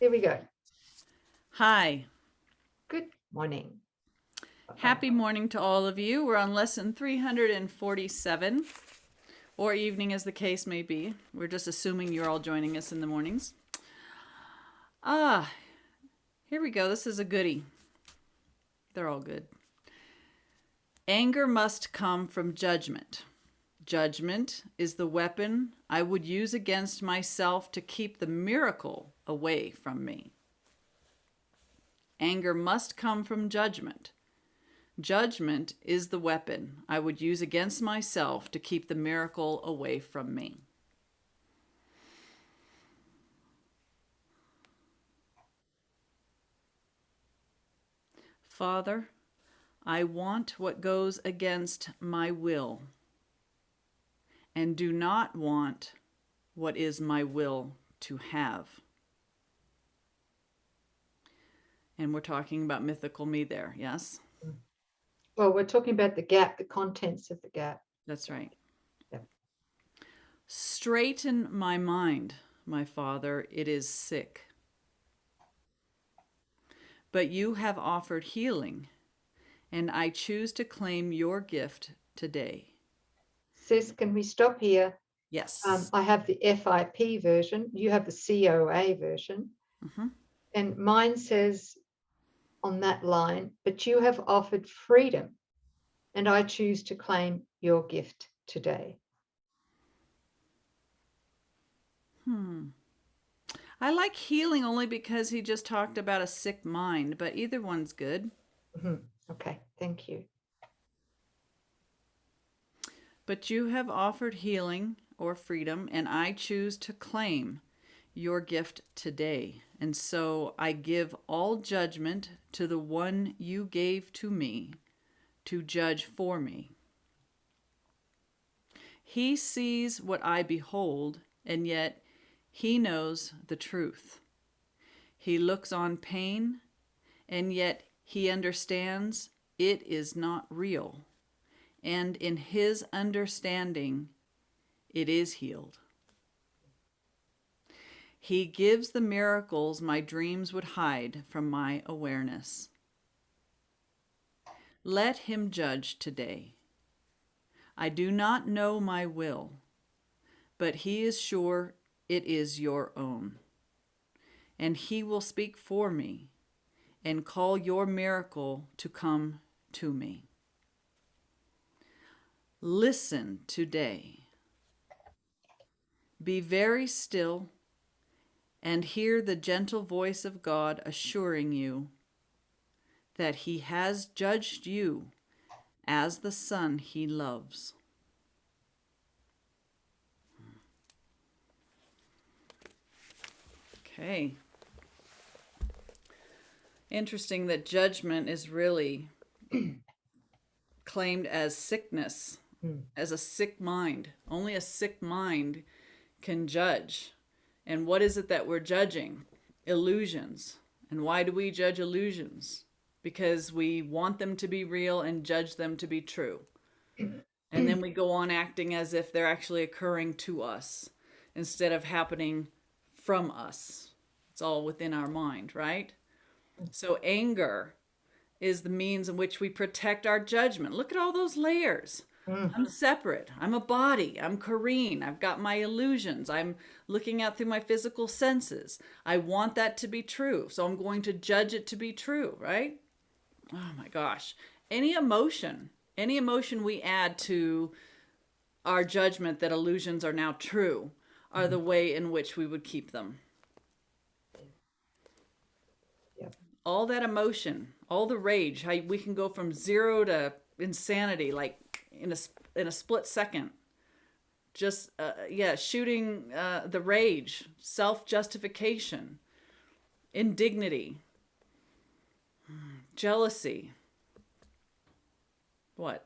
There we go. Hi. Good morning. Happy morning to all of you. We're on lesson 347, or evening as the case may be. We're just assuming you're all joining us in the mornings. Here we go. This is a goodie. They're all good. Anger must come from judgment. Judgment is the weapon I would use against myself to keep the miracle away from me. Anger must come from judgment. Judgment is the weapon I would use against myself to keep the miracle away from me. Father, I want what goes against my will, and do not want what is my will to have. And we're talking about mythical me there, yes? Well, we're talking about the gap, the contents of the gap. That's right. Yep. Straighten my mind, my Father, it is sick. But you have offered healing, and I choose to claim your gift today. Sis, can we stop here? Yes. I have the FIP version. You have the COA version. Mm-hmm. And mine says on that line, but you have offered freedom, and I choose to claim your gift today. I like healing only because he just talked about a sick mind, but either one's good. Mm-hmm. Okay, thank you. But you have offered healing or freedom, and I choose to claim your gift today. And so I give all judgment to the one you gave to me to judge for me. He sees what I behold, and yet he knows the truth. He looks on pain, and yet he understands it is not real. And in his understanding, it is healed. He gives the miracles my dreams would hide from my awareness. Let him judge today. I do not know my will, but he is sure it is your own. And he will speak for me and call your miracle to come to me. Listen today. Be very still and hear the gentle voice of God assuring you that he has judged you as the son he loves. Okay. Interesting that judgment is really claimed as sickness, as a sick mind. Only a sick mind can judge. And what is it that we're judging? Illusions. And why do we judge illusions? Because we want them to be real and judge them to be true. And then we go on acting as if they're actually occurring to us instead of happening from us. It's all within our mind, right? So anger is the means in which we protect our judgment. Look at all those layers. I'm separate. I'm a body. I'm Coreen. I've got my illusions. I'm looking out through my physical senses. I want that to be true. So I'm going to judge it to be true, right? Oh my gosh. Any emotion we add to our judgment that illusions are now true are the way in which we would keep them. Yep. All that emotion, all the rage, how we can go from zero to insanity like in a split second. Just shooting the rage, self-justification, indignity, jealousy. What?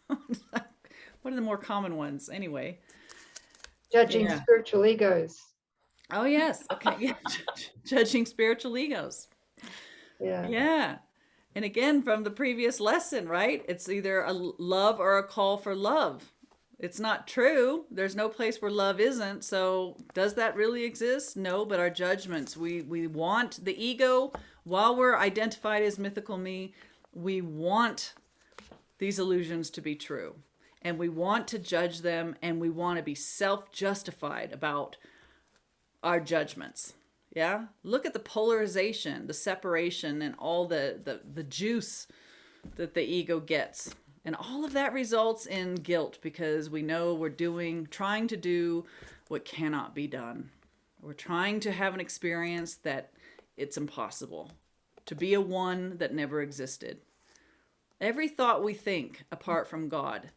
What are the more common ones anyway? Judging spiritual egos. Oh yes. Okay. Yeah. Judging spiritual egos. Yeah. Yeah. And again, from the previous lesson, right? It's either a love or a call for love. It's not true. There's no place where love isn't. So does that really exist? No, but our judgments, we want the ego, while we're identified as mythical me, we want these illusions to be true. And we want to judge them, and we want to be self-justified about our judgments. Yeah? Look at the polarization, the separation, and all the juice that the ego gets. And all of that results in guilt because we know we're trying to do what cannot be done. We're trying to have an experience that it's impossible, to be a one that never existed. Every thought we think apart from God,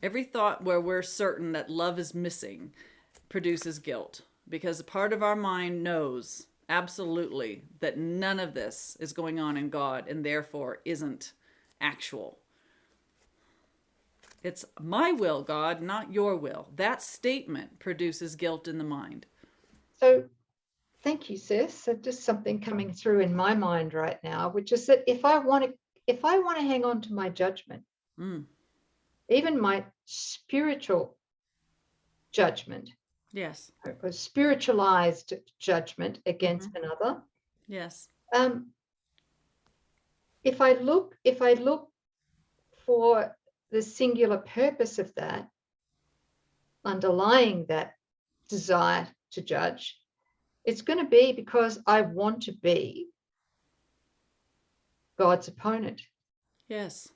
every thought where we're certain that love is missing, produces guilt, because a part of our mind knows absolutely that none of this is going on in God and therefore isn't actual. It's my will, God, not your will. That statement produces guilt in the mind. So thank you, sis. So just something coming through in my mind right now, which is that if I want to hang on to my judgment, even my spiritual judgment, yes, or spiritualized judgment against another, yes, if I look for the singular purpose of that, underlying that desire to judge, it's going to be because I want to be God's opponent. yes.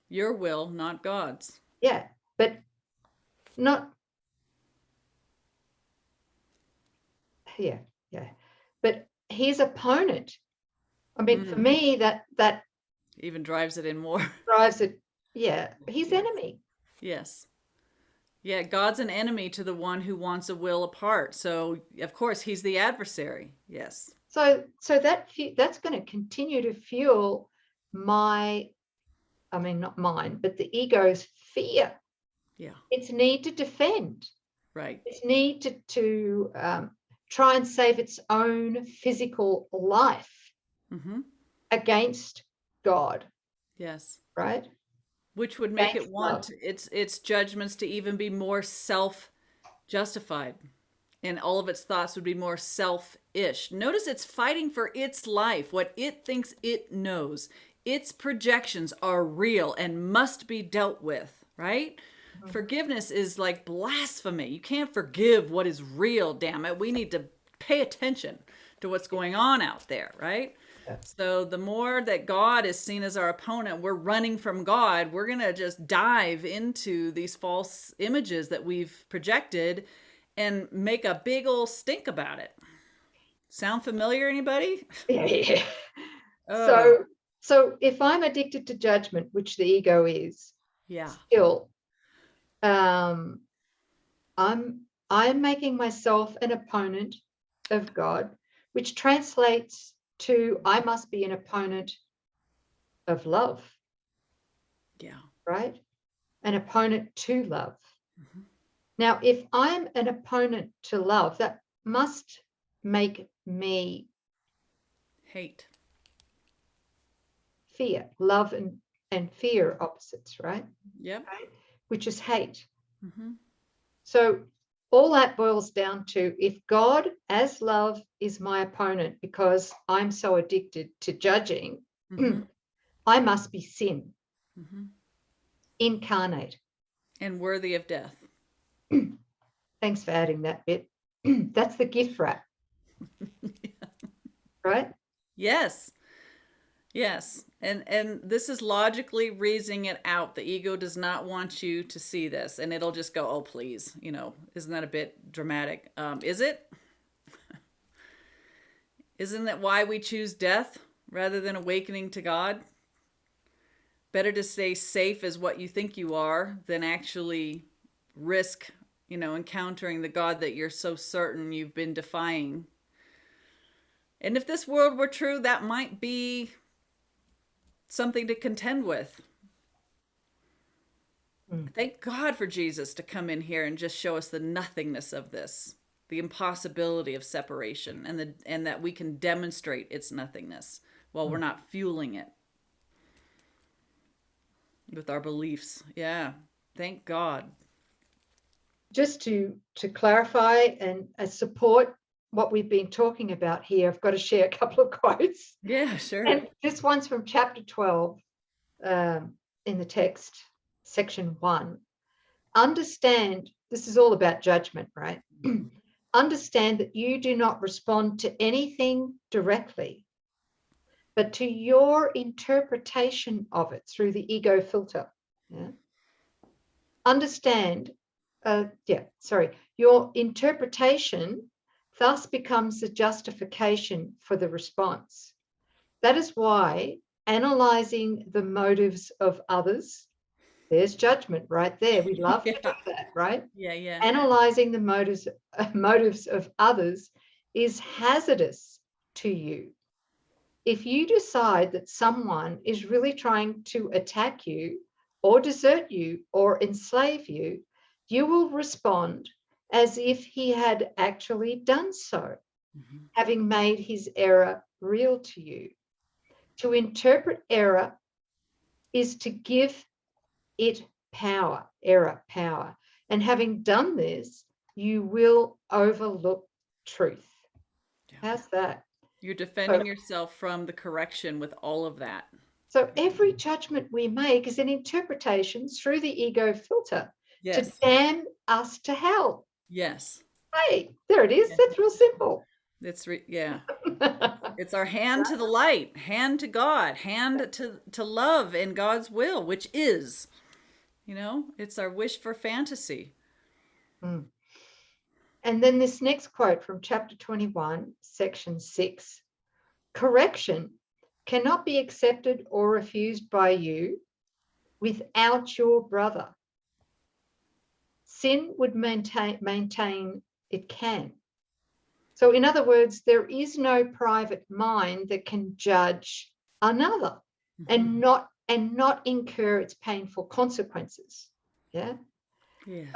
Your will, not God's. Yeah, but not. Yeah. But his opponent. I mean, for me, that even drives it in more. Drives it. Yeah, his enemy. Yes. Yeah, God's an enemy to the one who wants a will apart. So, of course, he's the adversary. Yes. So that's going to continue to fuel not mine, but the ego's fear. Yeah. Its need to defend. Right. Its need to try and save its own physical life against God. Yes. Right. Which would make it want its judgments to even be more self-justified. And all of its thoughts would be more self-ish. Notice it's fighting for its life, what it thinks it knows. Its projections are real and must be dealt with, right? Forgiveness is like blasphemy. You can't forgive what is real, damn it. We need to pay attention to what's going on out there, right? Yeah. So the more that God is seen as our opponent, we're running from God. We're going to just dive into these false images that we've projected and make a big old stink about it. Sound familiar, anybody? Yeah. Oh. So if I'm addicted to judgment, which the ego is, still, I'm making myself an opponent of God, which translates to I must be an opponent of love. Yeah. Right? An opponent to love. Now, if I'm an opponent to love, that must make me hate. Fear. Love and fear are opposites, right? Yep. Right? Which is hate. So all that boils down to if God as love is my opponent because I'm so addicted to judging, I must be sin. Incarnate. And worthy of death. Thanks for adding that bit. That's the gift wrap. Right? Yes. Yes. And this is logically reasoning it out. The ego does not want you to see this. And it'll just go, oh, please. You know, isn't that a bit dramatic? Is it? Isn't that why we choose death rather than awakening to God? Better to stay safe as what you think you are than actually risk, encountering the God that you're so certain you've been defying. And if this world were true, that might be something to contend with. Thank God for Jesus to come in here and just show us the nothingness of this, the impossibility of separation, and that we can demonstrate its nothingness while we're not fueling it with our beliefs. Yeah. Thank God. Just to clarify and support what we've been talking about here, I've got to share a couple of quotes. Yeah, sure. And this one's from chapter 12 in the text, section 1. Understand, this is all about judgment, right? Understand that you do not respond to anything directly, but to your interpretation of it through the ego filter. Yeah? Understand, your interpretation thus becomes the justification for the response. That is why analyzing the motives of others, there's judgment right there. We love to do that, right? Yeah. Analyzing the motives of others is hazardous to you. If you decide that someone is really trying to attack you or desert you or enslave you, you will respond as if he had actually done so, having made his error real to you. To interpret error is to give it power, error power. And having done this, you will overlook truth. Yeah. How's that? You're defending yourself from the correction with all of that. So every judgment we make is an interpretation through the ego filter to damn us to hell. Yes. Hey, there it is. Yes. That's real simple. It's it's our hand to the light, hand to God, hand to love and God's will, which is, it's our wish for fantasy. Mm. And then this next quote from chapter 21, section 6. Correction cannot be accepted or refused by you without your brother. Sin would maintain it can. So in other words, there is no private mind that can judge another and not incur its painful consequences. Yeah. Yes.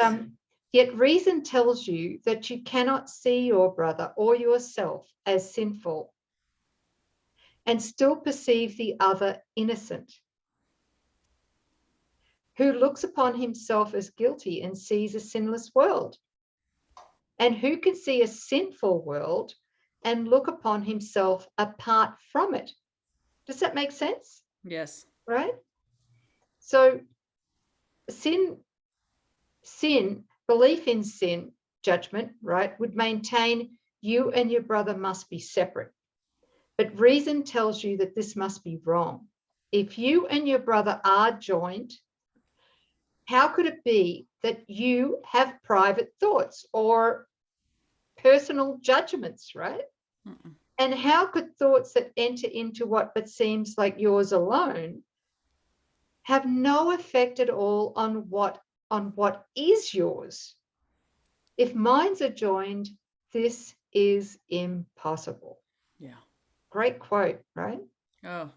Yet reason tells you that you cannot see your brother or yourself as sinful and still perceive the other innocent, who looks upon himself as guilty and sees a sinless world. And who can see a sinful world and look upon himself apart from it? Does that make sense? Yes. Right? So belief in sin, judgment, right, would maintain you and your brother must be separate. But reason tells you that this must be wrong. If you and your brother are joined, how could it be that you have private thoughts or personal judgments, right? Mm-mm. And how could thoughts that enter into what but seems like yours alone have no effect at all on what is yours? If minds are joined, this is impossible. Yeah. Great quote, right? Oh.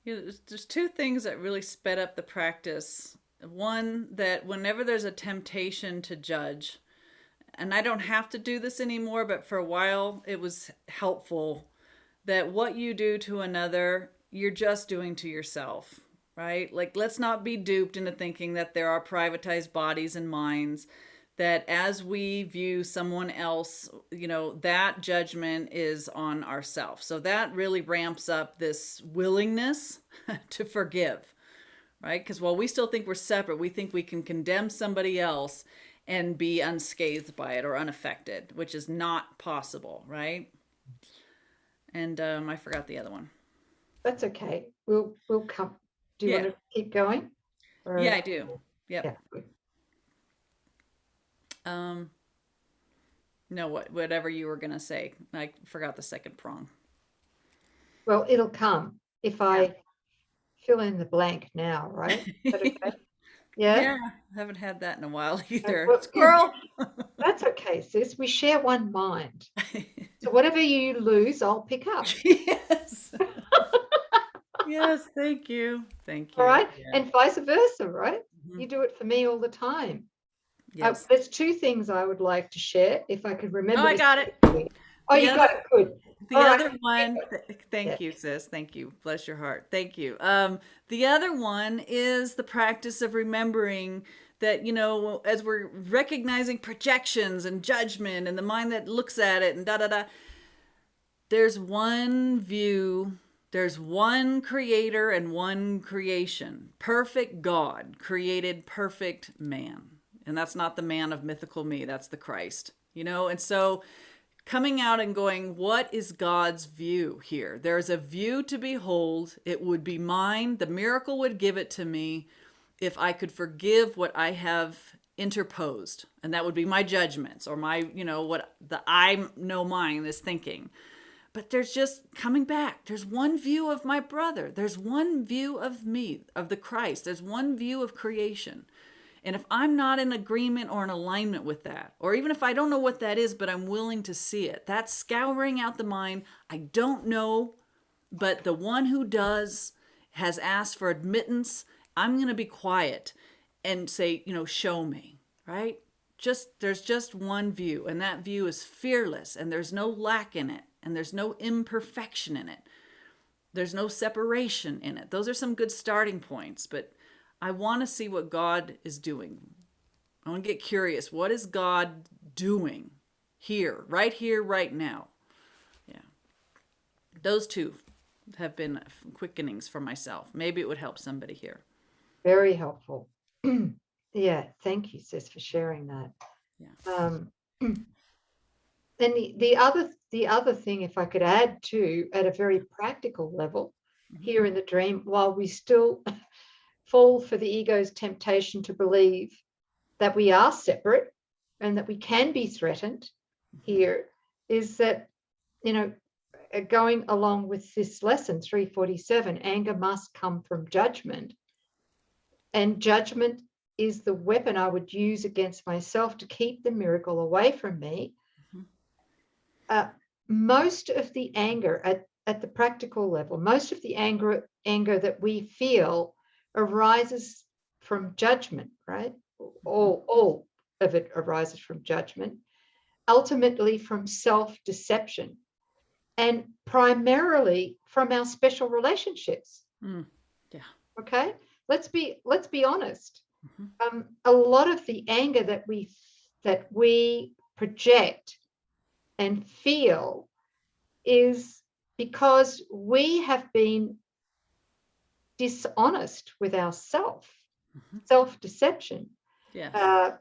There's two things that really sped up the practice. One, that whenever there's a temptation to judge, and I don't have to do this anymore, but for a while it was helpful, that what you do to another, you're just doing to yourself, right? Like, let's not be duped into thinking that there are privatized bodies and minds, that as we view someone else, that judgment is on ourselves. So that really ramps up this willingness to forgive, right? Because while we still think we're separate, we think we can condemn somebody else and be unscathed by it or unaffected, which is not possible, right? And I forgot the other one. That's okay. We'll come. Do you want to keep going? Or... Yeah, I do. Yep. Yeah. No, whatever you were gonna say. I forgot the second prong. Well, it'll come if I fill in the blank now, right? Is that okay? Yeah, I haven't had that in a while either. Well, squirrel. That's okay, sis. We share one mind. So whatever you lose, I'll pick up. Yes. Yes, thank you. Thank you. All right. Yeah. And vice versa, right? Mm-hmm. You do it for me all the time. Yes. There's two things I would like to share, if I could remember. Oh, I got it. Oh, The you got other, it. Good. the All right. other one, Yeah. thank you, sis. Thank you. Bless your heart. Thank you. The other one is the practice of remembering that, as we're recognizing projections and judgment and the mind that looks at it and da da da, there's one view, there's one creator and one creation. Perfect God created perfect man. And that's not the man of mythical me, that's the Christ. And so coming out and going, what is God's view here? There's a view to behold. It would be mine. The miracle would give it to me if I could forgive what I have interposed. And that would be my judgments or my, what the I know mine is thinking. But there's just coming back. There's one view of my brother. There's one view of me, of the Christ. There's one view of creation. And if I'm not in agreement or in alignment with that, or even if I don't know what that is, but I'm willing to see it, that's scouring out the mind. I don't know, but the one who does has asked for admittance. I'm going to be quiet and say, show me, right? There's just one view, and that view is fearless, and there's no lack in it, and there's no imperfection in it. There's no separation in it. Those are some good starting points, but I want to see what God is doing. I want to get curious. What is God doing here, right now? Yeah. Those two have been quickenings for myself. Maybe it would help somebody here. Very helpful. Yeah. Thank you, sis, for sharing that. Yeah. And the other thing, if I could add to, at a very practical level, here in the dream, while we still fall for the ego's temptation to believe that we are separate and that we can be threatened, here is that, going along with this lesson 347, anger must come from judgment, and judgment is the weapon I would use against myself to keep the miracle away from me. Most of the anger at the practical level, most of the anger that we feel arises from judgment, right? All of it arises from judgment, ultimately from self-deception, and primarily from our special relationships. Yeah. Okay, let's be honest. A lot of the anger that we project and feel is because we have been dishonest with ourselves, self-deception. Yes.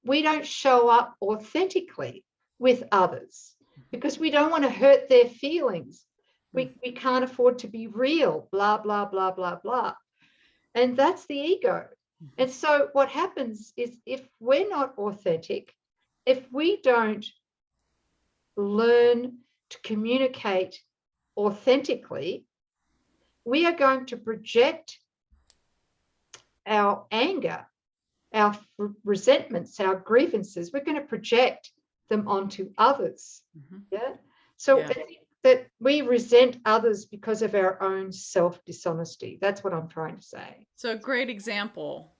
We don't show up authentically with others because we don't want to hurt their feelings. We can't afford to be real, blah, blah, blah, blah, blah. And that's the ego. And so what happens is, if we're not authentic, if we don't learn to communicate authentically, we are going to project our anger, our resentments, our grievances. We're going to project them onto others. Yeah. So I think that we resent others because of our own self-dishonesty. That's what I'm trying to say. So a great example,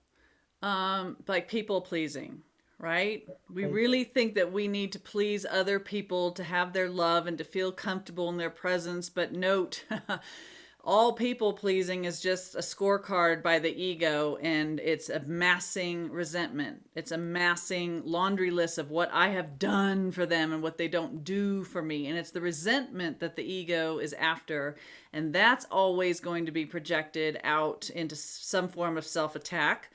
like people pleasing, right? We really think that we need to please other people to have their love and to feel comfortable in their presence. But note, all people pleasing is just a scorecard by the ego, and it's amassing resentment. It's amassing laundry lists of what I have done for them and what they don't do for me. And it's the resentment that the ego is after. And that's always going to be projected out into some form of self-attack.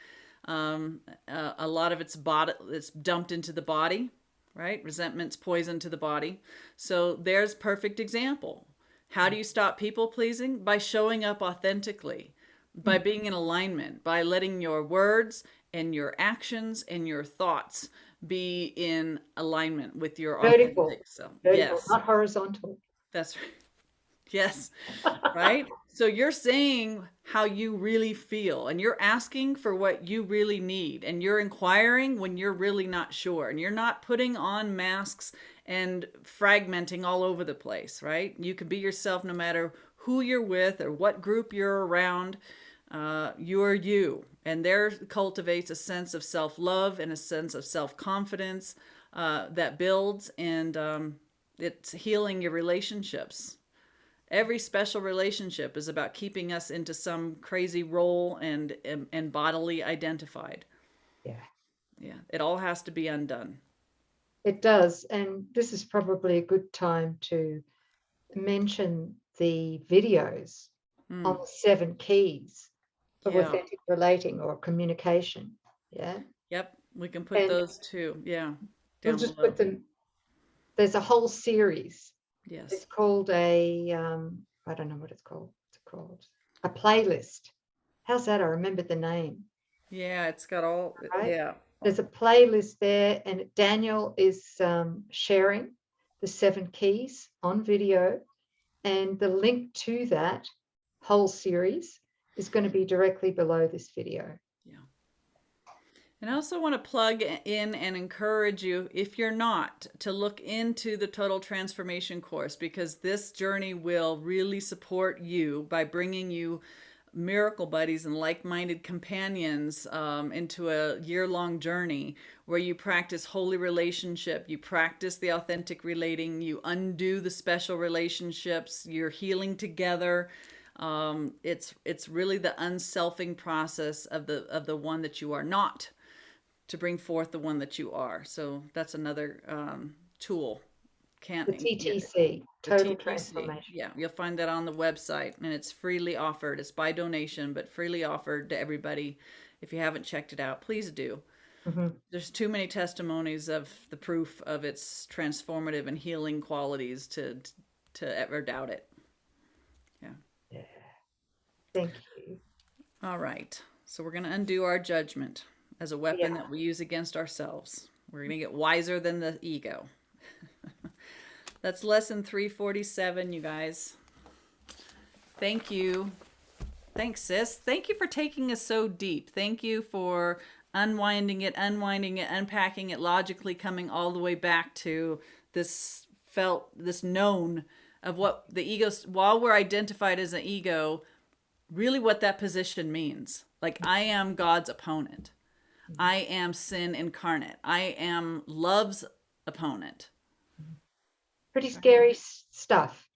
A lot of it's dumped into the body, right? Resentment's poison to the body. So there's perfect example. How do you stop people pleasing? By showing up authentically, by being in alignment, by letting your words and your actions and your thoughts be in alignment with your authentic self. Vertical, yes, not horizontal. That's right. Yes, right? So you're saying how you really feel, and you're asking for what you really need, and you're inquiring when you're really not sure, and you're not putting on masks and fragmenting all over the place, right? You can be yourself no matter who you're with or what group you're around. You're you, and there cultivates a sense of self-love and a sense of self-confidence that builds, and It's healing your relationships. Every special relationship is about keeping us into some crazy role and bodily identified. Yeah. Yeah, it all has to be undone. It does. And this is probably a good time to mention the videos on the 7 keys of Yeah. authentic relating or communication. Yeah. Yep. We can put And those too. Yeah. we'll Down just below. put them, there's a whole series. Yes. It's called a, I don't know what it's called. It's called a playlist. How's that? I remember the name. Yeah, it's got all, Right? yeah. There's a playlist there, and Daniel is sharing the 7 keys on video, and the link to that whole series is going to be directly below this video. Yeah. And I also want to plug in and encourage you, if you're not, to look into the Total Transformation course, because this journey will really support you by bringing you miracle buddies and like-minded companions into a year-long journey where you practice holy relationship, you practice the authentic relating, you undo the special relationships, you're healing together. It's really the unselfing process of the one that you are not, to bring forth the one that you are. So that's another tool. The TTC, Total Transformation. Yeah, you'll find that on the website, and it's freely offered. It's by donation, but freely offered to everybody. If you haven't checked it out, please do. Mm-hmm. There's too many testimonies of the proof of its transformative and healing qualities to ever doubt it. Yeah. Yeah. Thank you. All right. So we're going to undo our judgment as a weapon that we use against ourselves. We're going to get wiser than the ego. That's lesson 347, you guys. Thank you. Thanks, sis. Thank you for taking us so deep. Thank you for unwinding it, unpacking it, logically coming all the way back to this known of what the ego, while we're identified as an ego, really what that position means. Like, I am God's opponent. I am sin incarnate. I am love's opponent. Pretty scary stuff.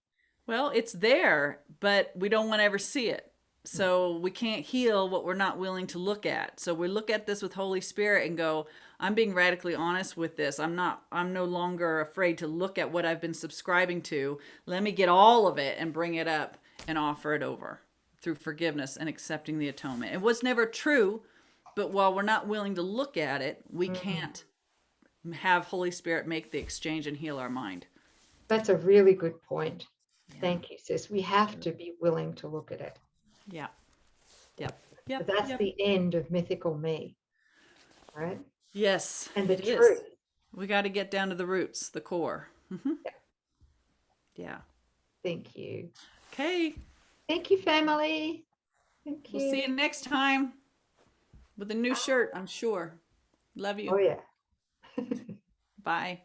Well, it's there, but we don't want to ever see it. So we can't heal what we're not willing to look at. So we look at this with Holy Spirit and go, I'm being radically honest with this. I'm no longer afraid to look at what I've been subscribing to. Let me get all of it and bring it up and offer it over through forgiveness and accepting the atonement. It was never true, but while we're not willing to look at it, we can't have Holy Spirit make the exchange and heal our mind. That's a really good point. Yeah. Thank you, sis. We have to be willing to look at it. Yeah. Yep. But that's the end of mythical me, right? Yes. And the truth. We got to get down to the roots, the core. Mm-hmm. Yeah. Thank you. Okay. Thank you, family. Thank you. We'll see you next time with a new shirt, I'm sure. Love you. Oh, yeah. Bye.